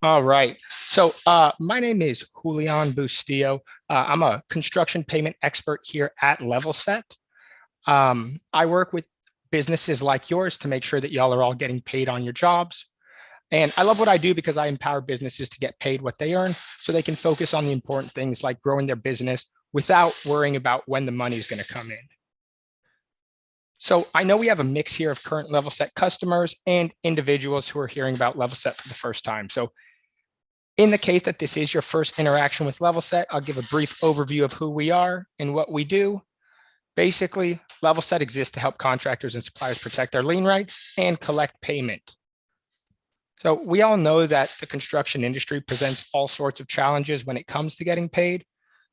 All right. So my name is Julian Bustillo. I'm a construction payment expert here at LevelSet. I work with businesses like yours to make sure that y'all are all getting paid on your jobs. And I love what I do because I empower businesses to get paid what they earn so they can focus on the important things like growing their business without worrying about when the money is going to come in. So I know we have a mix here of current LevelSet customers and individuals who are hearing about LevelSet for the first time. So in the case that this is your first interaction with LevelSet, I'll give a brief overview of who we are and what we do. Basically, LevelSet exists to help contractors and suppliers protect their lien rights and collect payment. So we all know that the construction industry presents all sorts of challenges when it comes to getting paid.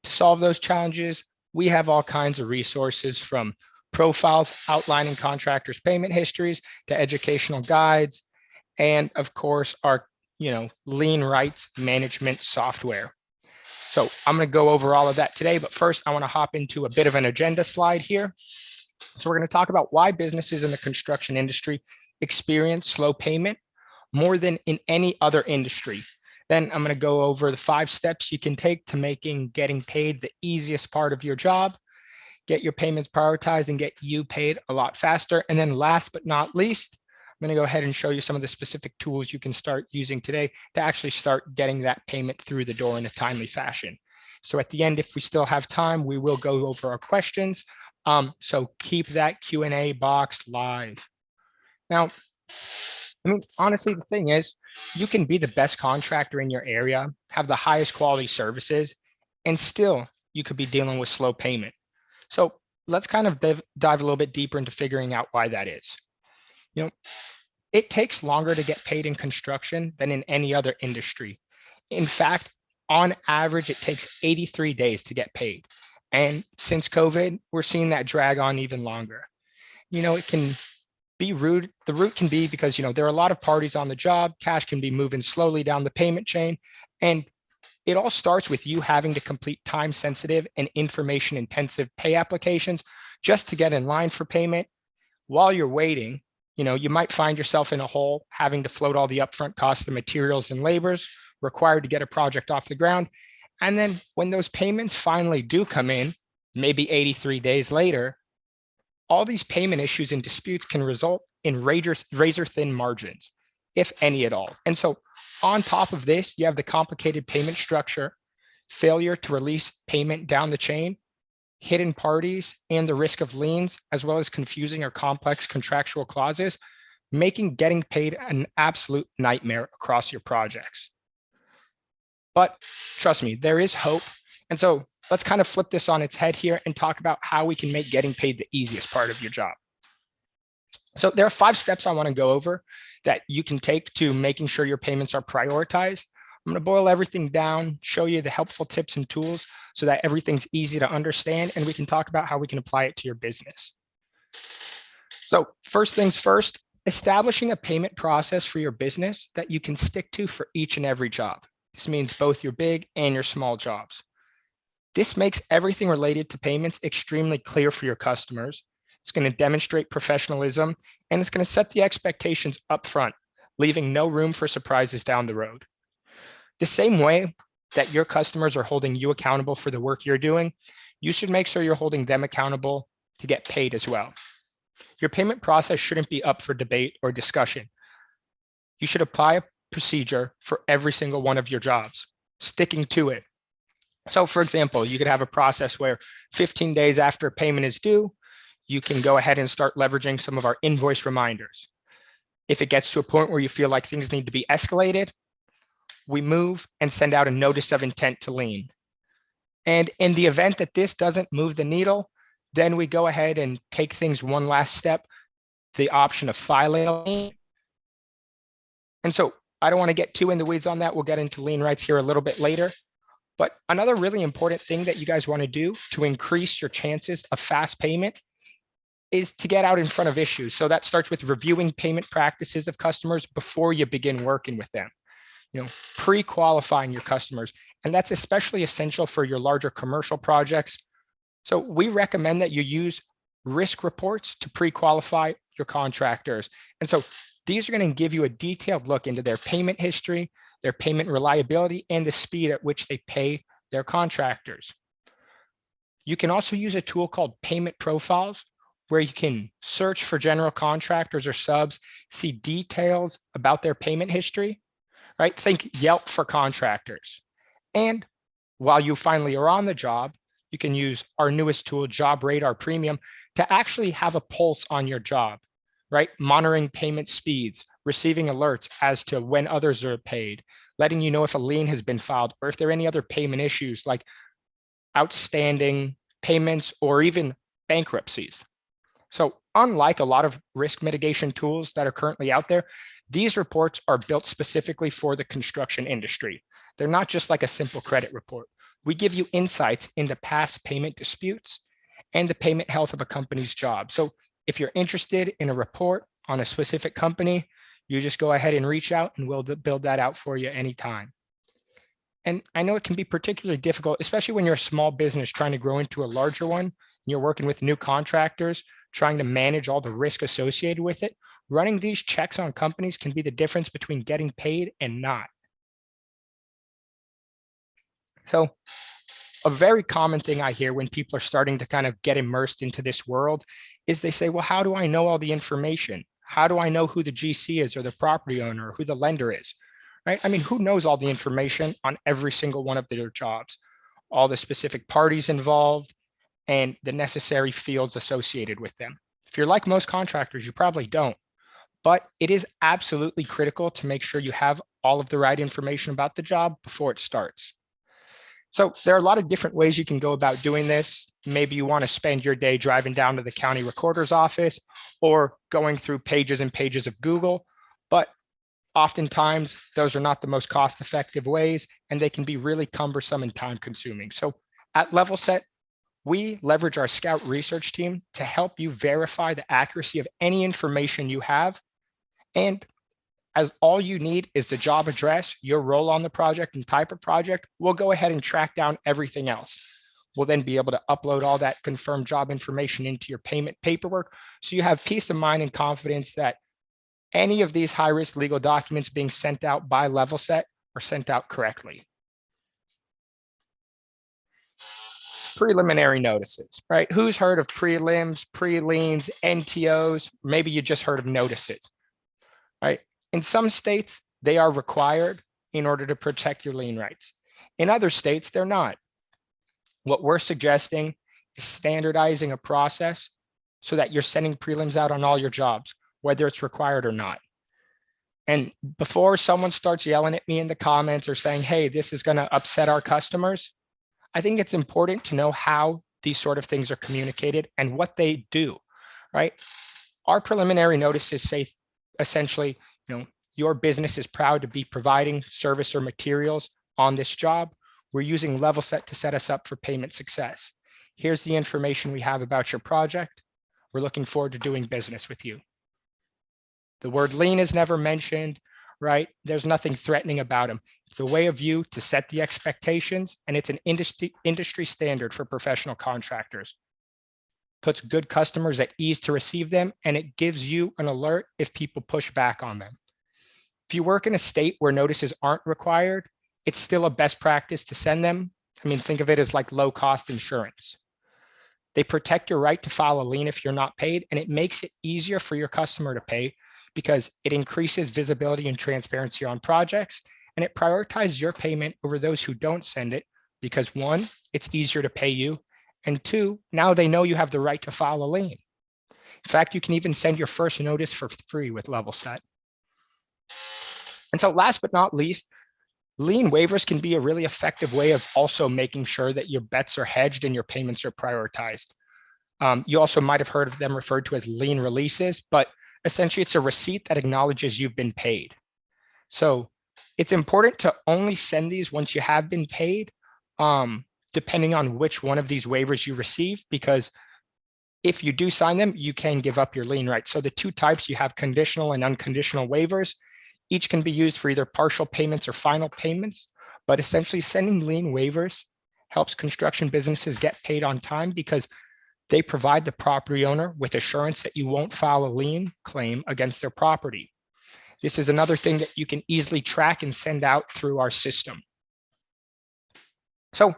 To solve those challenges, we have all kinds of resources, from profiles outlining contractors' payment histories to educational guides, and of course, our lien rights management software. So I'm going to go over all of that today, but first I want to hop into a bit of an agenda slide here. So we're going to talk about why businesses in the construction industry experience slow payment more than in any other industry. Then I'm going to go over the 5 steps you can take to making getting paid the easiest part of your job, get your payments prioritized and get you paid a lot faster. And then last but not least, I'm going to go ahead and show you some of the specific tools you can start using today to actually start getting that payment through the door in a timely fashion. So at the end, if we still have time, we will go over our questions. So keep that Q&A box live. Now, honestly, the thing is, you can be the best contractor in your area, have the highest quality services, and still you could be dealing with slow payment. So let's kind of dive a little bit deeper into figuring out why that is. It takes longer to get paid in construction than in any other industry. In fact, on average, it takes 83 days to get paid. And since COVID, we're seeing that drag on even longer. It can be rude. The root can be because, there are a lot of parties on the job. Cash can be moving slowly down the payment chain. And it all starts with you having to complete time-sensitive and information-intensive pay applications just to get in line for payment. While you're waiting, you might find yourself in a hole having to float all the upfront costs of materials and labors required to get a project off the ground. And then when those payments finally do come in, maybe 83 days later, all these payment issues and disputes can result in razor-thin margins, if any at all. And so on top of this, you have the complicated payment structure, failure to release payment down the chain, hidden parties, and the risk of liens, as well as confusing or complex contractual clauses, making getting paid an absolute nightmare across your projects. But trust me, there is hope. And so let's kind of flip this on its head here and talk about how we can make getting paid the easiest part of your job. So there are 5 steps I want to go over that you can take to making sure your payments are prioritized. I'm going to boil everything down, show you the helpful tips and tools so that everything's easy to understand, and we can talk about how we can apply it to your business. So first things first, establishing a payment process for your business that you can stick to for each and every job. This means both your big and your small jobs. This makes everything related to payments extremely clear for your customers. It's going to demonstrate professionalism, and it's going to set the expectations up front, leaving no room for surprises down the road. The same way that your customers are holding you accountable for the work you're doing, you should make sure you're holding them accountable to get paid as well. Your payment process shouldn't be up for debate or discussion. You should apply a procedure for every single one of your jobs, sticking to it. So for example, you could have a process where 15 days after payment is due, you can go ahead and start leveraging some of our invoice reminders. If it gets to a point where you feel like things need to be escalated, we move and send out a notice of intent to lien. And in the event that this doesn't move the needle, then we go ahead and take things one last step, the option of filing a lien. And so I don't want to get too in the weeds on that. We'll get into lien rights here a little bit later. But another really important thing that you guys want to do to increase your chances of fast payment is to get out in front of issues. So that starts with reviewing payment practices of customers before you begin working with them. Pre-qualifying your customers. And that's especially essential for your larger commercial projects. So we recommend that you use risk reports to pre-qualify your contractors. And so These are going to give you a detailed look into their payment history, their payment reliability, and the speed at which they pay their contractors. You can also use a tool called Payment Profiles, where you can search for general contractors or subs, see details about their payment history, right? Think Yelp for contractors. And while you finally are on the job, you can use our newest tool, Job Radar Premium, to actually have a pulse on your job, right? Monitoring payment speeds, receiving alerts as to when others are paid, letting you know if a lien has been filed or if there are any other payment issues like outstanding payments or even bankruptcies. So unlike a lot of risk mitigation tools that are currently out there, these reports are built specifically for the construction industry. They're not just like a simple credit report. We give you insights into past payment disputes and the payment health of a company's job. So if you're interested in a report on a specific company, you just go ahead and reach out and we'll build that out for you anytime. And I know it can be particularly difficult, especially when you're a small business trying to grow into a larger one. You're working with new contractors, trying to manage all the risk associated with it. Running these checks on companies can be the difference between getting paid and not. So a very common thing I hear when people are starting to kind of get immersed into this world is they say, well, how do I know all the information? How do I know who the GC is or the property owner or who the lender is? Right? I mean, who knows all the information on every single one of their jobs, all the specific parties involved, and the necessary fields associated with them? If you're like most contractors, you probably don't, but it is absolutely critical to make sure you have all of the right information about the job before it starts. So there are a lot of different ways you can go about doing this. Maybe you want to spend your day driving down to the county recorder's office or going through pages and pages of Google, but oftentimes those are not the most cost-effective ways, and they can be really cumbersome and time-consuming. So at LevelSet, we leverage our Scout research team to help you verify the accuracy of any information you have. And as all you need is the job address, your role on the project and type of project, we'll go ahead and track down everything else. We'll then be able to upload all that confirmed job information into your payment paperwork, so you have peace of mind and confidence that any of these high-risk legal documents being sent out by LevelSet are sent out correctly. Preliminary notices, right? Who's heard of prelims, pre-liens, NTOs? Maybe you just heard of notices, right? In some states, they are required in order to protect your lien rights. In other states, they're not. What we're suggesting is standardizing a process so that you're sending prelims out on all your jobs, whether it's required or not. And before someone starts yelling at me in the comments or saying, hey, this is going to upset our customers, I think it's important to know how these sort of things are communicated and what they do, right? Our preliminary notices say essentially, your business is proud to be providing service or materials on this job. We're using LevelSet to set us up for payment success. Here's the information we have about your project. We're looking forward to doing business with you. The word lien is never mentioned, right? There's nothing threatening about them. It's a way of you to set the expectations, and it's an industry standard for professional contractors. Puts good customers at ease to receive them, and it gives you an alert if people push back on them. If you work in a state where notices aren't required, it's still a best practice to send them. I mean, think of it as like low-cost insurance. They protect your right to file a lien if you're not paid, and it makes it easier for your customer to pay because it increases visibility and transparency on projects, and it prioritizes your payment over those who don't send it because, one, it's easier to pay you, and two, now they know you have the right to file a lien. In fact, you can even send your first notice for free with LevelSet. And so last but not least, lien waivers can be a really effective way of also making sure that your bets are hedged and your payments are prioritized. You also might have heard of them referred to as lien releases, but essentially it's a receipt that acknowledges you've been paid. So it's important to only send these once you have been paid, depending on which one of these waivers you receive, because if you do sign them, you can give up your lien rights. So the two types, you have conditional and unconditional waivers. Each can be used for either partial payments or final payments, but essentially sending lien waivers helps construction businesses get paid on time because they provide the property owner with assurance that you won't file a lien claim against their property. This is another thing that you can easily track and send out through our system. So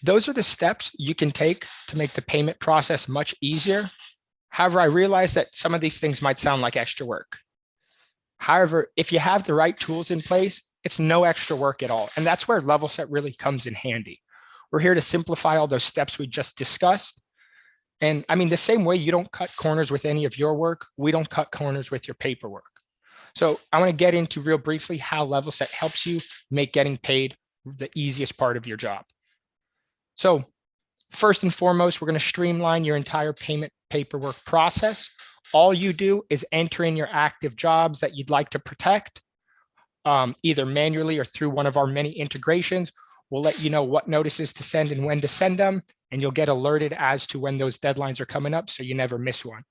those are the steps you can take to make the payment process much easier. However, I realize that some of these things might sound like extra work. However, if you have the right tools in place, it's no extra work at all. And that's where LevelSet really comes in handy. We're here to simplify all those steps we just discussed. And I mean, the same way you don't cut corners with any of your work, we don't cut corners with your paperwork. So I want to get into real briefly how LevelSet helps you make getting paid the easiest part of your job. So first and foremost, we're going to streamline your entire payment paperwork process. All you do is enter in your active jobs that you'd like to protect, either manually or through one of our many integrations. We'll let you know what notices to send and when to send them, and you'll get alerted as to when those deadlines are coming up so you never miss one.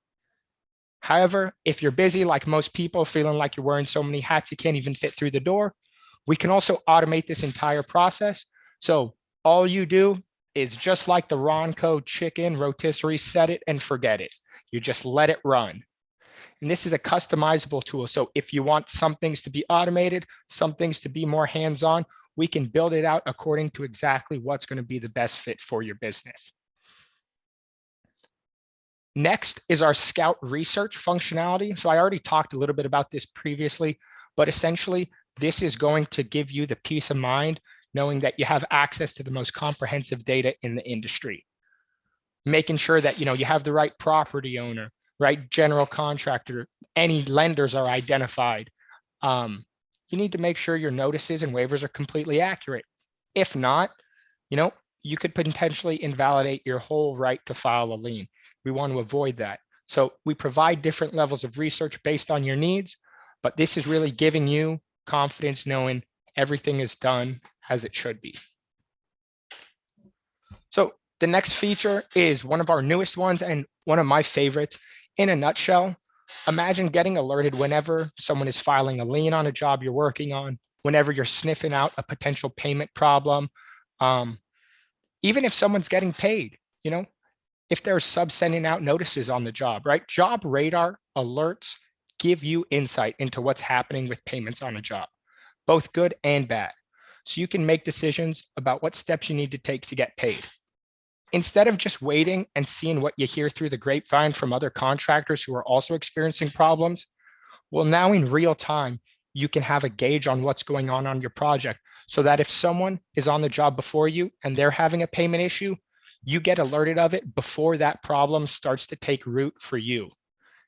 However, if you're busy like most people, feeling like you're wearing so many hats you can't even fit through the door, we can also automate this entire process. So all you do is just like the Ronco chicken rotisserie, set it and forget it. You just let it run. And this is a customizable tool. So if you want some things to be automated, some things to be more hands-on, we can build it out according to exactly what's going to be the best fit for your business. Next is our Scout research functionality. So I already talked a little bit about this previously, but essentially this is going to give you the peace of mind knowing that you have access to the most comprehensive data in the industry. Making sure that you have the right property owner, right general contractor, any lenders are identified. You need to make sure your notices and waivers are completely accurate. If not, you could potentially invalidate your whole right to file a lien. We want to avoid that. So we provide different levels of research based on your needs, but this is really giving you confidence knowing everything is done as it should be. So the next feature is one of our newest ones and one of my favorites. In a nutshell, imagine getting alerted whenever someone is filing a lien on a job you're working on, whenever you're sniffing out a potential payment problem, even if someone's getting paid, if they're sending out notices on the job, right? Job radar alerts give you insight into what's happening with payments on a job, both good and bad. So you can make decisions about what steps you need to take to get paid. Instead of just waiting and seeing what you hear through the grapevine from other contractors who are also experiencing problems, well, now in real time, you can have a gauge on what's going on your project so that if someone is on the job before you and they're having a payment issue, you get alerted of it before that problem starts to take root for you.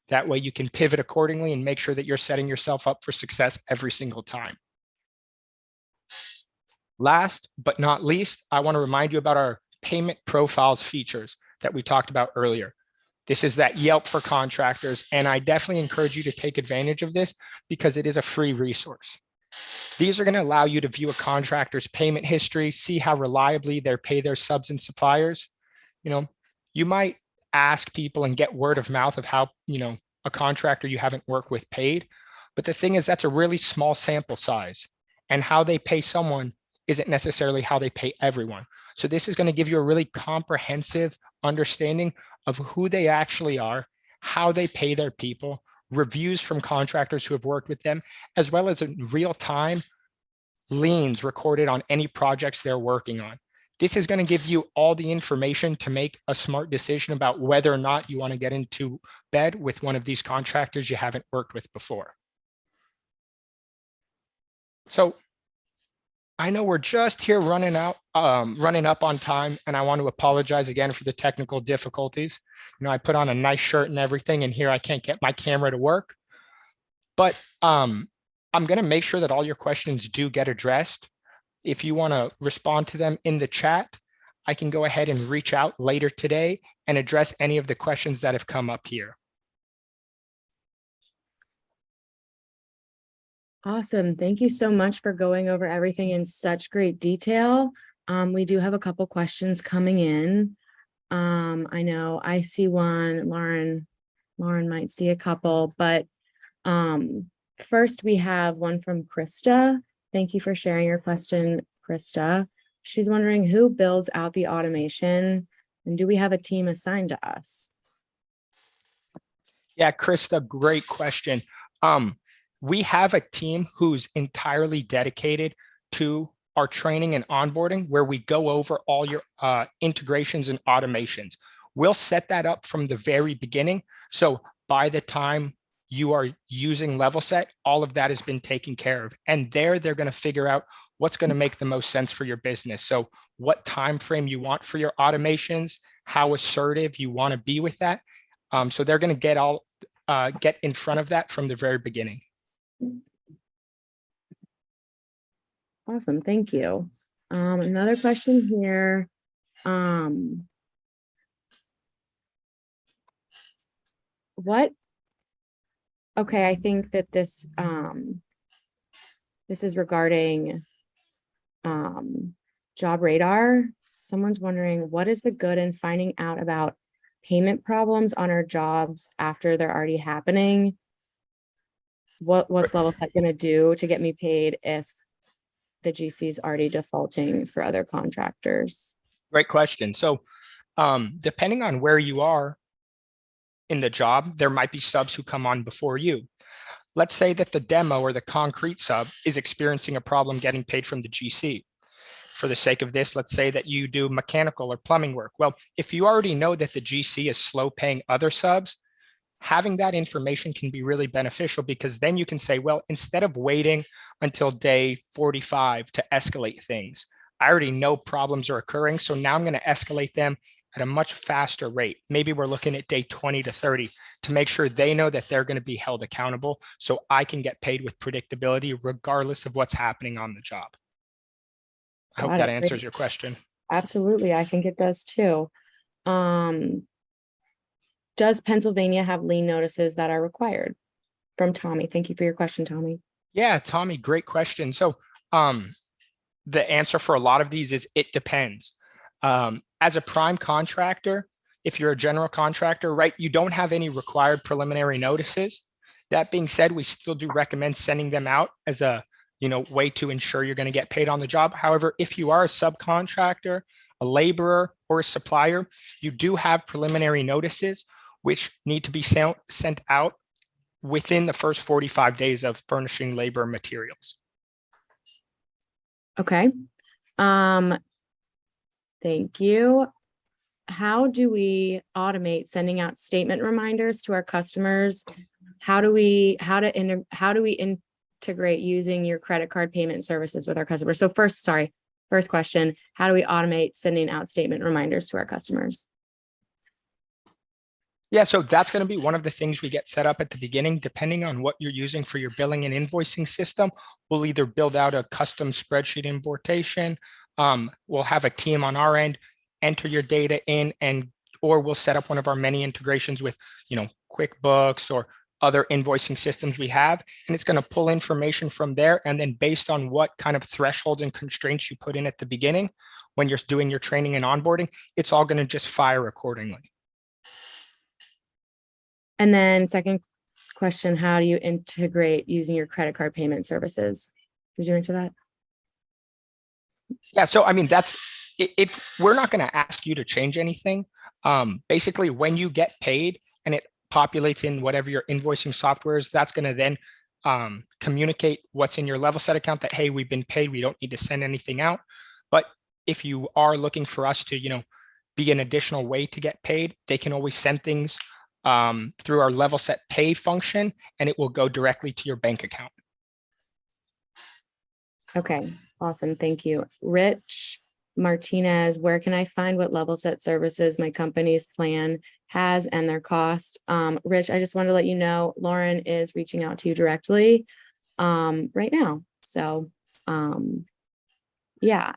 That way you can pivot accordingly and make sure that you're setting yourself up for success every single time. Last but not least, I want to remind you about our payment profiles features that we talked about earlier. This is that Yelp for contractors, and I definitely encourage you to take advantage of this because it is a free resource. These are going to allow you to view a contractor's payment history, see how reliably they pay their subs and suppliers. You might ask people and get word of mouth of how, a contractor you haven't worked with paid. But the thing is, that's a really small sample size, and how they pay someone isn't necessarily how they pay everyone. So this is going to give you a really comprehensive understanding of who they actually are, how they pay their people, reviews from contractors who have worked with them, as well as in real time liens recorded on any projects they're working on. This is going to give you all the information to make a smart decision about whether or not you want to get into bed with one of these contractors you haven't worked with before. So I know we're just here running up on time, and I want to apologize again for the technical difficulties. I put on a nice shirt and everything, and here I can't get my camera to work. But I'm going to make sure that all your questions do get addressed. If you want to respond to them in the chat, I can go ahead and reach out later today and address any of the questions that have come up here. Awesome. Thank you so much for going over everything in such great detail. We do have a couple questions coming in. I know I see one, Lauren might see a couple, but first we have one from Krista. Thank you for sharing your question, Krista. She's wondering who builds out the automation, and do we have a team assigned to us? Yeah, Krista, great question. We have a team who's entirely dedicated to our training and onboarding, where we go over all your integrations and automations. We'll set that up from the very beginning. So by the time you are using LevelSet, all of that has been taken care of. And they're going to figure out what's going to make the most sense for your business. So what time frame you want for your automations, how assertive you want to be with that. So they're going to get in front of that from the very beginning. Awesome, thank you. Another question here. Okay, I think that this is regarding Job Radar. Someone's wondering, what is the good in finding out about payment problems on our jobs after they're already happening? What's LevelSet going to do to get me paid if the GC is already defaulting for other contractors? Great question. So depending on where you are in the job, there might be subs who come on before you. Let's say that the demo or the concrete sub is experiencing a problem getting paid from the GC. For the sake of this, let's say that you do mechanical or plumbing work. Well, if you already know that the GC is slow paying other subs, having that information can be really beneficial, because then you can say, well, instead of waiting until day 45 to escalate things, I already know problems are occurring. So now I'm going to escalate them at a much faster rate. Maybe we're looking at day 20 to 30 to make sure they know that they're going to be held accountable, so I can get paid with predictability regardless of what's happening on the job. I hope that answers your question. Absolutely, I think it does too. Does Pennsylvania have lien notices that are required? From Tommy. Thank you for your question, Tommy. Yeah, Tommy, great question. So the answer for a lot of these is it depends. As a prime contractor, if you're a general contractor, right, you don't have any required preliminary notices. That being said, we still do recommend sending them out as a way to ensure you're going to get paid on the job. However, if you are a subcontractor, a laborer, or a supplier, you do have preliminary notices which need to be sent out within the first 45 days of furnishing labor materials. Okay. Thank you. How do we automate sending out statement reminders to our customers? How do we integrate using your credit card payment services with our customers? So first question, how do we automate sending out statement reminders to our customers? Yeah, so that's going to be one of the things we get set up at the beginning. Depending on what you're using for your billing and invoicing system, we'll either build out a custom spreadsheet importation. We'll have a team on our end enter your data in, or we'll set up one of our many integrations with, QuickBooks or other invoicing systems we have, and it's going to pull information from there. And then based on what kind of thresholds and constraints you put in at the beginning, when you're doing your training and onboarding, it's all going to just fire accordingly. And then second question, how do you integrate using your credit card payment services? Did you answer that? Yeah, so I mean, if we're not going to ask you to change anything, basically when you get paid and it populates in whatever your invoicing software is, that's going to then communicate what's in your LevelSet account that, hey, we've been paid, we don't need to send anything out. But if you are looking for us to, be an additional way to get paid, they can always send things through our LevelSet pay function, and it will go directly to your bank account. Okay, awesome. Thank you. Rich Martinez, where can I find what LevelSet services my company's plan has and their cost? Rich, I just wanted to let you know, Lauren is reaching out to you directly right now. So yeah.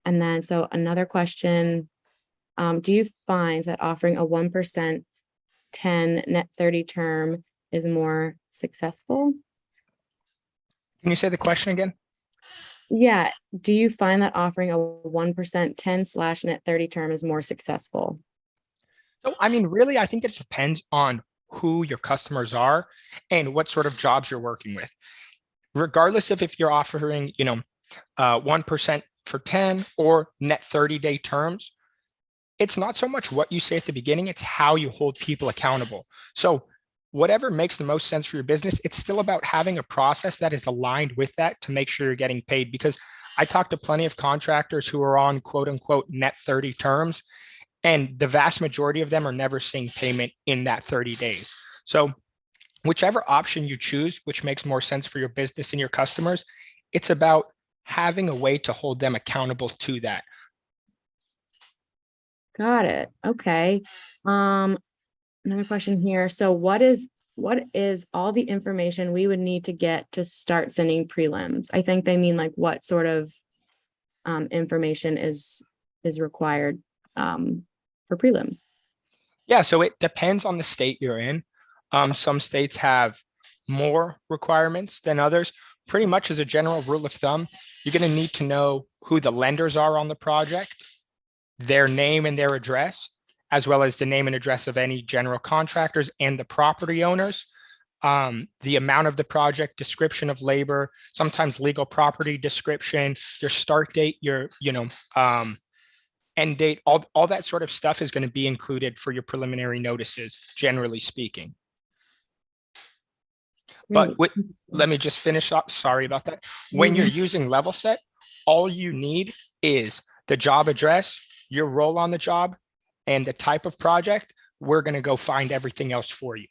And then, so another question, do you find that offering a 1% 10 net 30 term is more successful? Can you say the question again? Yeah. Do you find that offering a 1% 10/net 30 term is more successful? So, I mean, really, I think it depends on who your customers are and what sort of jobs you're working with. Regardless of if you're offering, 1% for 10 or net 30-day terms, it's not so much what you say at the beginning, it's how you hold people accountable. So whatever makes the most sense for your business, it's still about having a process that is aligned with that to make sure you're getting paid. Because I talked to plenty of contractors who are on quote unquote net 30 terms, and the vast majority of them are never seeing payment in that 30 days. So whichever option you choose, which makes more sense for your business and your customers, it's about having a way to hold them accountable to that. Got it. Okay. Another question here. So what is all the information we would need to get to start sending prelims? I think they mean like what sort of information is required for prelims. Yeah, so it depends on the state you're in. Some states have more requirements than others. Pretty much as a general rule of thumb, you're going to need to know who the lenders are on the project, their name and their address, as well as the name and address of any general contractors and the property owners, the amount of the project, description of labor, sometimes legal property description, your start date, your, end date, all that sort of stuff is going to be included for your preliminary notices, generally speaking. But let me just finish up. Sorry about that. When you're using Level Set, all you need is the job address, your role on the job, and the type of project. We're going to go find everything else for you.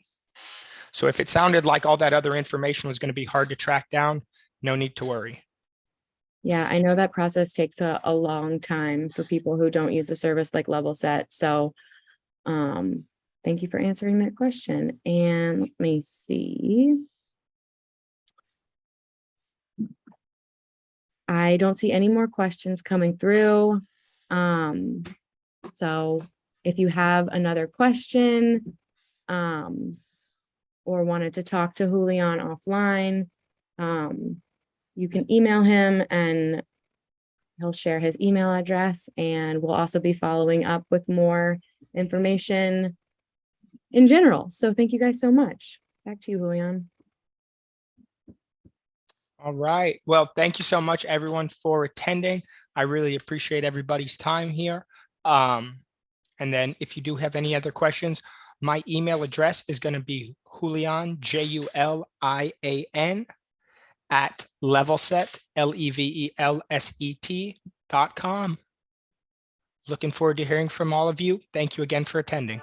So if it sounded like all that other information was going to be hard to track down, no need to worry. Yeah, I know that process takes a long time for people who don't use a service like Level Set. So thank you for answering that question. And let me see. I don't see any more questions coming through. So if you have another question or wanted to talk to Julian offline, you can email him and he'll share his email address, and we'll also be following up with more information in general. So thank you guys so much. Back to you, Julian. All right. Well, thank you so much, everyone, for attending. I really appreciate everybody's time here. And then if you do have any other questions, my email address is going to be Julian, JULIAN, at levelset, LEVELSET.com. Looking forward to hearing from all of you. Thank you again for attending.